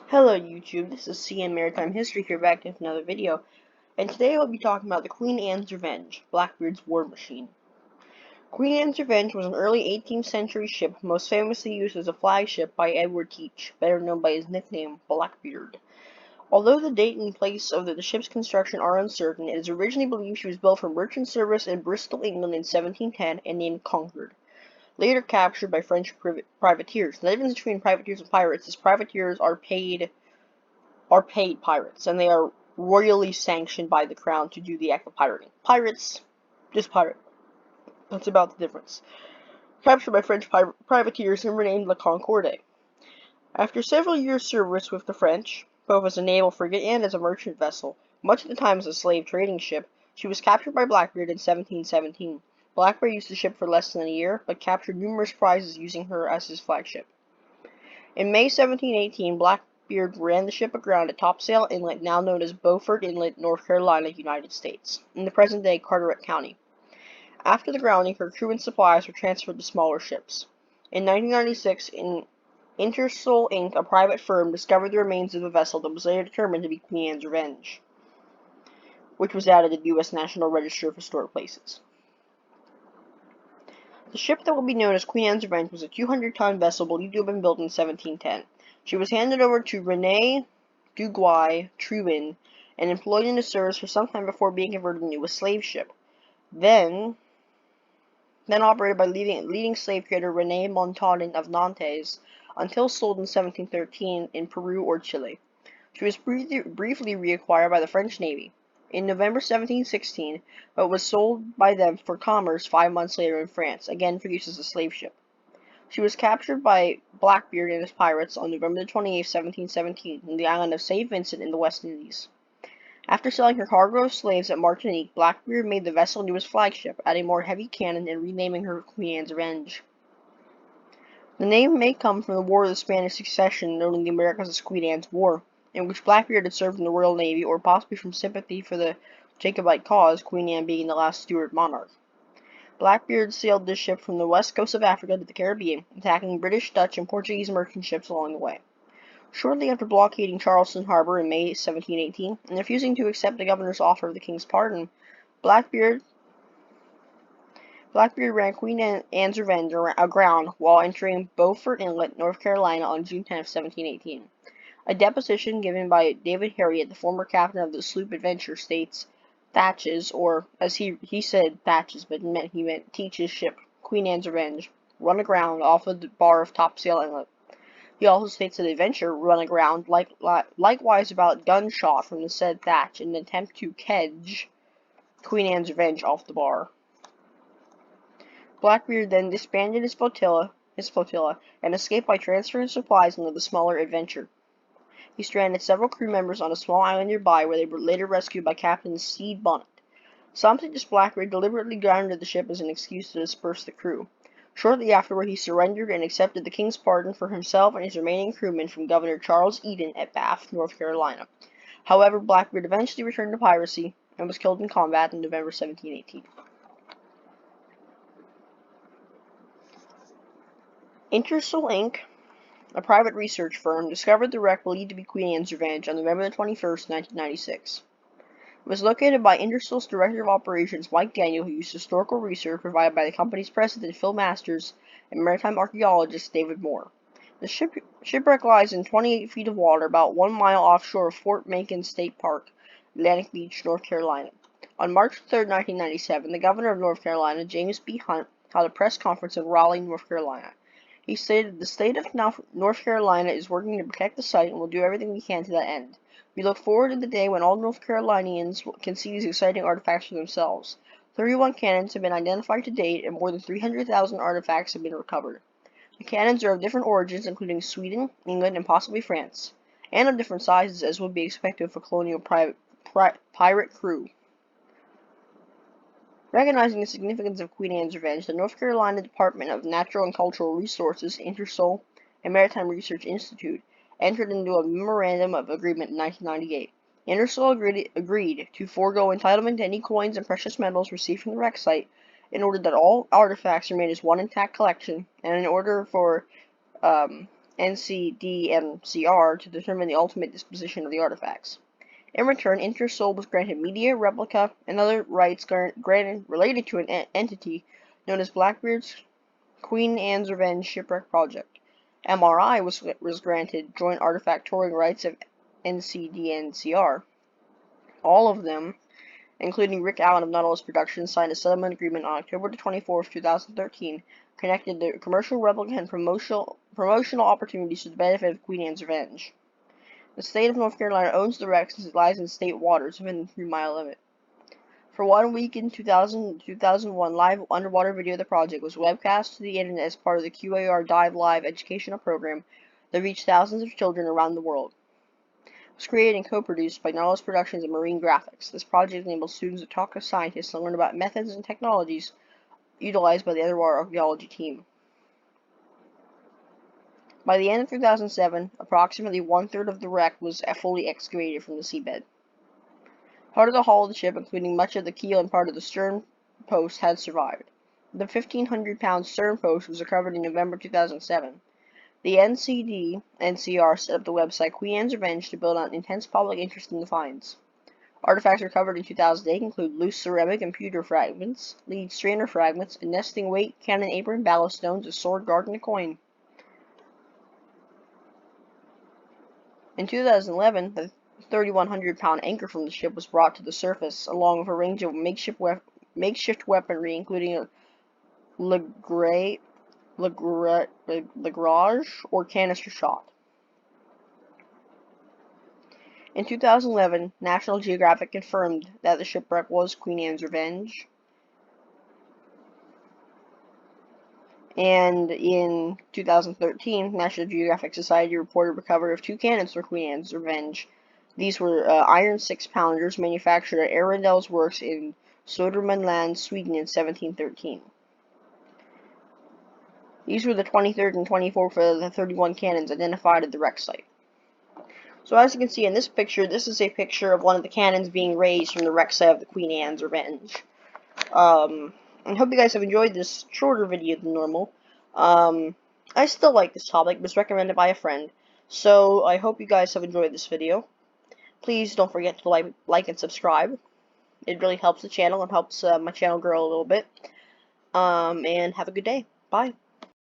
Hello YouTube, this is CN Maritime History here back with another video, and today I'll be talking about the Queen Anne's Revenge, Blackbeard's war machine. Queen Anne's Revenge was an early 18th century ship most famously used as a flagship by Edward Teach, better known by his nickname Blackbeard. Although the date and place of the ship's construction are uncertain, it is originally believed she was built for merchant service in Bristol, England in 1710 and named Concord. Later captured by French privateers. The difference between privateers and pirates is privateers are paid pirates, and they are royally sanctioned by the crown to do the act of pirating. Pirates, just pirate. That's about the difference. Captured by French privateers and renamed La Concorde. After several years' service with the French, both as a naval frigate and as a merchant vessel, much of the time as a slave trading ship, she was captured by Blackbeard in 1717. Blackbeard used the ship for less than a year, but captured numerous prizes using her as his flagship. In May 1718, Blackbeard ran the ship aground at Topsail Inlet, now known as Beaufort Inlet, North Carolina, United States, in the present-day Carteret County. After the grounding, her crew and supplies were transferred to smaller ships. In 1996, Intersol Inc., a private firm, discovered the remains of a vessel that was later determined to be Queen Anne's Revenge, which was added to the U.S. National Register of Historic Places. The ship that will be known as Queen Anne's Revenge was a 200-ton vessel believed to have been built in 1710. She was handed over to René Duguay Trouin and employed into service for some time before being converted into a slave ship. Then operated by leading slave trader René Montaudin of Nantes until sold in 1713 in Peru or Chile. She was briefly reacquired by the French Navy in November 1716, but was sold by them for commerce 5 months later in France, again for use as a slave ship. She was captured by Blackbeard and his pirates on November 28, 1717, in the island of St. Vincent in the West Indies. After selling her cargo of slaves at Martinique, Blackbeard made the vessel into his flagship, adding more heavy cannon and renaming her Queen Anne's Revenge. The name may come from the War of the Spanish Succession, known in the Americas as Queen Anne's War, in which Blackbeard had served in the Royal Navy, or possibly from sympathy for the Jacobite cause, Queen Anne being the last Stuart monarch. Blackbeard sailed this ship from the west coast of Africa to the Caribbean, attacking British, Dutch, and Portuguese merchant ships along the way. Shortly after blockading Charleston Harbor in May 1718, and refusing to accept the governor's offer of the king's pardon, Blackbeard ran Queen Anne's Revenge aground while entering Beaufort Inlet, North Carolina on June 10, 1718. A deposition given by David Harriet, the former captain of the sloop Adventure, states, Thatches, or as he said Thatches, but he meant Teach's ship, Queen Anne's Revenge, run aground off of the bar of Topsail Inlet. He also states that Adventure run aground likewise about gunshot from the said thatch in an attempt to kedge Queen Anne's Revenge off the bar. Blackbeard then disbanded his flotilla, and escaped by transferring supplies into the smaller Adventure. He stranded several crew members on a small island nearby, where they were later rescued by Captain Stede Bonnet. Some suggest Blackbeard deliberately grounded the ship as an excuse to disperse the crew. Shortly afterward, he surrendered and accepted the king's pardon for himself and his remaining crewmen from Governor Charles Eden at Bath, North Carolina. However, Blackbeard eventually returned to piracy and was killed in combat in November 1718. Intersol Inc., a private research firm, discovered the wreck believed to be Queen Anne's Revenge on November 21st, 1996. It was located by Intersol's Director of Operations, Mike Daniel, who used historical research provided by the company's president, Phil Masters, and maritime archaeologist, David Moore. The shipwreck lies in 28 feet of water, about 1 mile offshore of Fort Macon State Park, Atlantic Beach, North Carolina. On March 3, 1997, the governor of North Carolina, James B. Hunt, held a press conference in Raleigh, North Carolina. He stated, "The state of North Carolina is working to protect the site and will do everything we can to that end. We look forward to the day when all North Carolinians can see these exciting artifacts for themselves. 31 cannons have been identified to date, and more than 300,000 artifacts have been recovered. The cannons are of different origins, including Sweden, England, and possibly France, and of different sizes, as would be expected of a colonial pirate crew." Recognizing the significance of Queen Anne's Revenge, the North Carolina Department of Natural and Cultural Resources, Intersol, and Maritime Research Institute entered into a memorandum of agreement in 1998. Intersol agreed to forego entitlement to any coins and precious metals received from the wreck site in order that all artifacts remain as one intact collection, and in order for NCDMCR to determine the ultimate disposition of the artifacts. In return, Intersol was granted media, replica, and other rights granted related to an entity known as Blackbeard's Queen Anne's Revenge Shipwreck Project. MRI was granted joint artifact touring rights of NCDNCR. All of them, including Rick Allen of Nautilus Productions, signed a settlement agreement on October 24, 2013, connected the commercial replica and promotional opportunities to the benefit of Queen Anne's Revenge. The state of North Carolina owns the wreck since it lies in state waters within the 3-mile limit. For 1 week in 2001, live underwater video of the project was webcast to the internet as part of the QAR Dive Live educational program that reached thousands of children around the world. It was created and co-produced by Nautilus Productions and Marine Graphics. This project enables students to talk to scientists and learn about methods and technologies utilized by the underwater archaeology team. By the end of 2007, approximately 1/3 of the wreck was fully excavated from the seabed. Part of the hull of the ship, including much of the keel and part of the stern post, had survived. The 1,500-pound stern post was recovered in November 2007. The NCD-NCR set up the website Queen Anne's Revenge to build on intense public interest in the finds. Artifacts recovered in 2008 include loose ceramic and pewter fragments, lead strainer fragments, a nesting weight, cannon apron, ballast stones, a sword guard, and a coin. In 2011, the 3,100-pound anchor from the ship was brought to the surface, along with a range of makeshift weaponry, including a Lagrange or canister shot. In 2011, National Geographic confirmed that the shipwreck was Queen Anne's Revenge. And in 2013, National Geographic Society reported recovery of 2 cannons for Queen Anne's Revenge. These were iron 6-pounders manufactured at Arundel's Works in Södermanland, Sweden in 1713. These were the 23rd and 24th of the 31 cannons identified at the wreck site. So as you can see in this picture, this is a picture of one of the cannons being raised from the wreck site of the Queen Anne's Revenge. I hope you guys have enjoyed this shorter video than normal. I still like this topic. It was recommended by a friend. So I hope you guys have enjoyed this video. Please don't forget to like and subscribe. It really helps the channel and helps my channel grow a little bit. And have a good day. Bye.